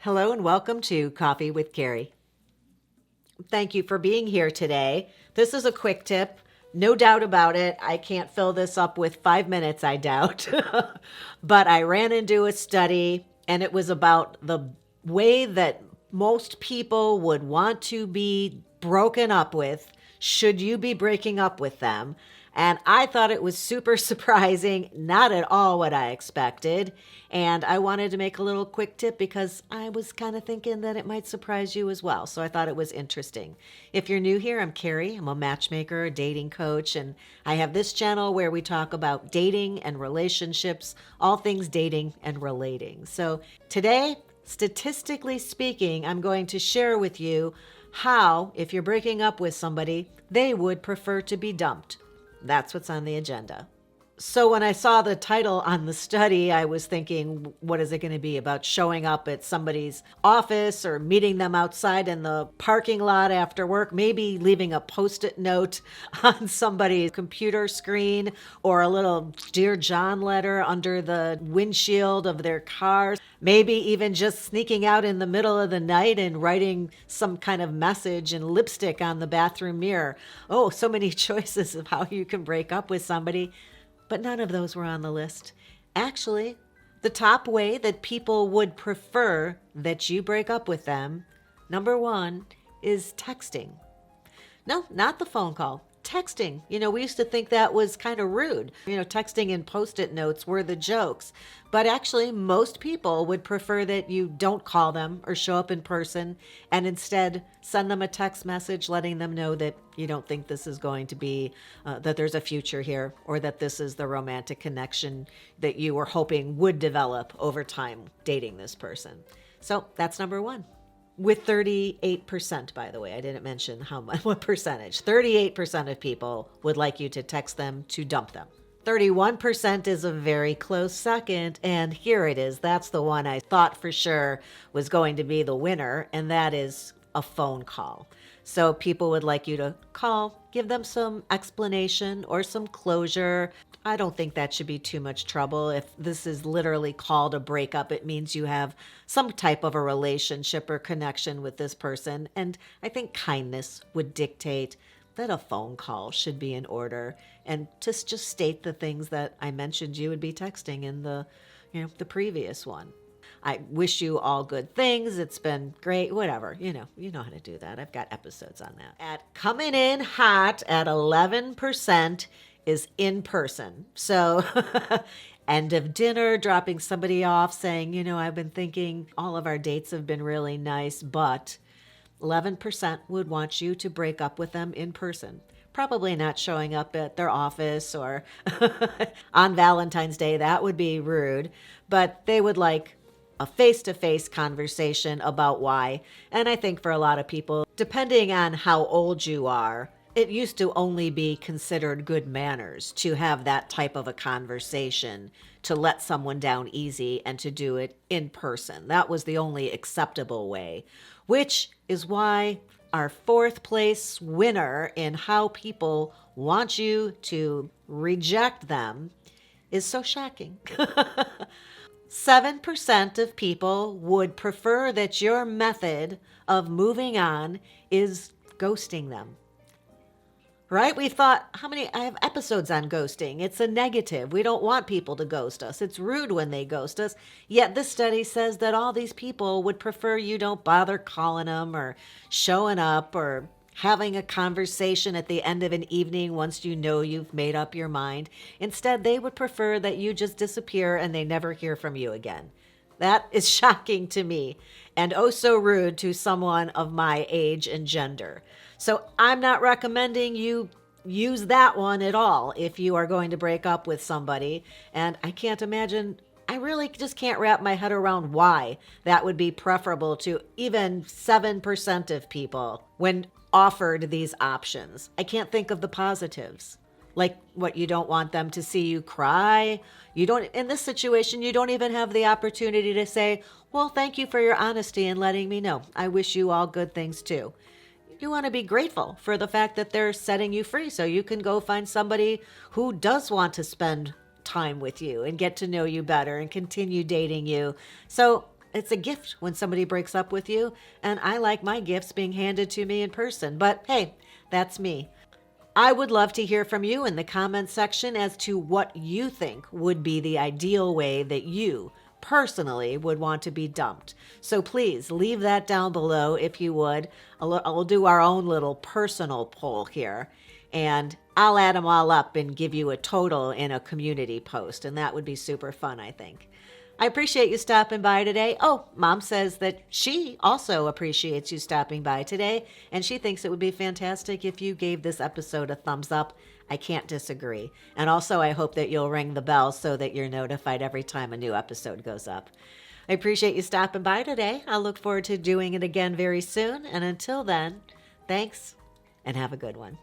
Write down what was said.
Hello and welcome to Coffee with Carey. Thank you for being here today. This is a quick tip. No doubt about it. I can't fill this up with 5 minutes, I doubt. But I ran into a study and it was about the way that most people would want to be broken up with. Should you be breaking up with them? And I thought it was super surprising, not at all what I expected. And I wanted to make a little quick tip because I was kind of thinking that it might surprise you as well. So I thought it was interesting. If you're new here, I'm Carey. I'm a matchmaker, a dating coach, and I have this channel where we talk about dating and relationships, all things dating and relating. So today, statistically speaking, I'm going to share with you how, if you're breaking up with somebody, they would prefer to be dumped. That's what's on the agenda. So when I saw the title on the study, I was thinking, what is it going to be about showing up at somebody's office or meeting them outside in the parking lot after work, maybe leaving a Post-it note on somebody's computer screen or a little Dear John letter under the windshield of their car, maybe even just sneaking out in the middle of the night and writing some kind of message in lipstick on the bathroom mirror. Oh, so many choices of how you can break up with somebody. But none of those were on the list. Actually, the top way that people would prefer that you break up with them, number one, is texting. No, not the phone call. Texting. We used to think that was kind of rude. Texting and Post-it notes were the jokes. But actually, most people would prefer that you don't call them or show up in person and instead send them a text message letting them know that you don't think this is going to be, that there's a future here, or that this is the romantic connection that you were hoping would develop over time dating this person. So that's number one. With 38%, by the way, I didn't mention what percentage. 38% of people would like you to text them to dump them. 31% is a very close second, and here it is. That's the one I thought for sure was going to be the winner, and that is a phone call. So people would like you to call, give them some explanation or some closure. I don't think that should be too much trouble. If this is literally called a breakup, it means you have some type of a relationship or connection with this person. And I think kindness would dictate that a phone call should be in order, and just state the things that I mentioned you would be texting in the previous one. I wish you all good things. It's been great, whatever. You know how to do that. I've got episodes on that. Coming in hot at 11% is in person. So end of dinner, dropping somebody off, saying, I've been thinking all of our dates have been really nice, but 11% would want you to break up with them in person. Probably not showing up at their office or on Valentine's Day. That would be rude, but they would like a face-to-face conversation about why. And I think for a lot of people, depending on how old you are, it used to only be considered good manners to have that type of a conversation, to let someone down easy and to do it in person. That was the only acceptable way, which is why our fourth place winner in how people want you to reject them is so shocking. 7% of people would prefer that your method of moving on is ghosting them. Right? We thought, I have episodes on ghosting. It's a negative. We don't want people to ghost us. It's rude when they ghost us. Yet this study says that all these people would prefer you don't bother calling them or showing up or having a conversation at the end of an evening once you know you've made up your mind. Instead, they would prefer that you just disappear and they never hear from you again. That is shocking to me and oh so rude to someone of my age and gender. So I'm not recommending you use that one at all if you are going to break up with somebody. And I can't imagine, I really just can't wrap my head around why that would be preferable to even 7% of people when offered these options. I can't think of the positives. Like what, you don't want them to see you cry. You don't, in this situation, you don't even have the opportunity to say, well, thank you for your honesty and letting me know. I wish you all good things too. You want to be grateful for the fact that they're setting you free so you can go find somebody who does want to spend time with you and get to know you better and continue dating you. So it's a gift when somebody breaks up with you, and I like my gifts being handed to me in person. But hey, that's me. I would love to hear from you in the comments section as to what you think would be the ideal way that you personally would want to be dumped. So please leave that down below if you would. I'll do our own little personal poll here, and I'll add them all up and give you a total in a community post, and that would be super fun, I think. I appreciate you stopping by today. Oh, Mom says that she also appreciates you stopping by today, and she thinks it would be fantastic if you gave this episode a thumbs up. I can't disagree. And also, I hope that you'll ring the bell so that you're notified every time a new episode goes up. I appreciate you stopping by today. I look forward to doing it again very soon. And until then, thanks and have a good one.